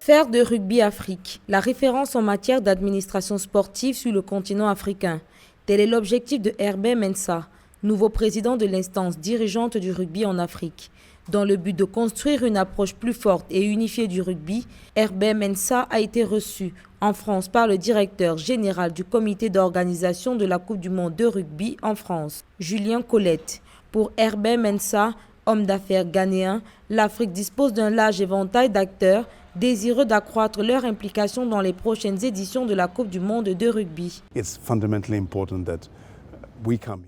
Faire de Rugby Afrique, la référence en matière d'administration sportive sur le continent africain. Tel est l'objectif de Herbert Mensah, nouveau président de l'instance dirigeante du rugby en Afrique. Dans le but de construire une approche plus forte et unifiée du rugby, Herbert Mensah a été reçu en France par le directeur général du comité d'organisation de la Coupe du monde de rugby en France, Julien Colette. Pour Herbert Mensah, homme d'affaires ghanéen, l'Afrique dispose d'un large éventail d'acteurs désireux d'accroître leur implication dans les prochaines éditions de la Coupe du monde de rugby.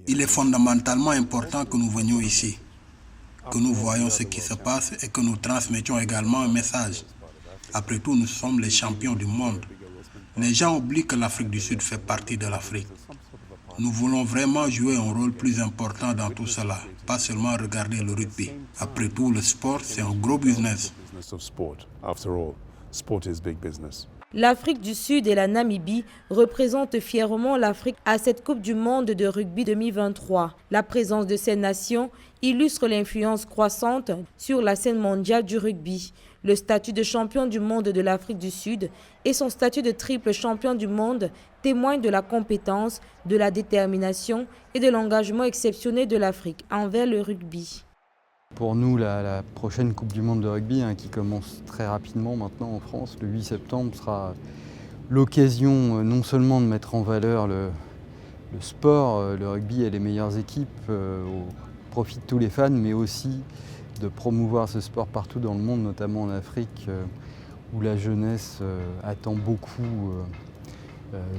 Il est fondamentalement important que nous venions ici, que nous voyions ce qui se passe et que nous transmettions également un message. Après tout, nous sommes les champions du monde. Les gens oublient que l'Afrique du Sud fait partie de l'Afrique. Nous voulons vraiment jouer un rôle plus important dans tout cela, pas seulement regarder le rugby. Après tout, le sport, c'est un gros business. L'Afrique du Sud et la Namibie représentent fièrement l'Afrique à cette Coupe du monde de rugby 2023. La présence de ces nations illustre l'influence croissante sur la scène mondiale du rugby. Le statut de champion du monde de l'Afrique du Sud et son statut de triple champion du monde témoignent de la compétence, de la détermination et de l'engagement exceptionnel de l'Afrique envers le rugby. Pour nous, la prochaine Coupe du monde de rugby, qui commence très rapidement maintenant en France, le 8 septembre, sera l'occasion non seulement de mettre en valeur le sport, le rugby et les meilleures équipes au profit de tous les fans, mais aussi de promouvoir ce sport partout dans le monde, notamment en Afrique, où la jeunesse attend beaucoup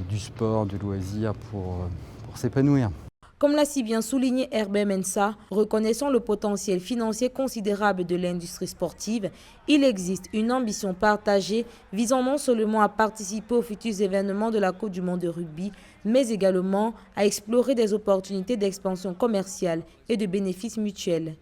du sport, du loisir pour s'épanouir. Comme l'a si bien souligné Herbert Mensah, reconnaissant le potentiel financier considérable de l'industrie sportive, il existe une ambition partagée visant non seulement à participer aux futurs événements de la Coupe du monde de rugby, mais également à explorer des opportunités d'expansion commerciale et de bénéfices mutuels.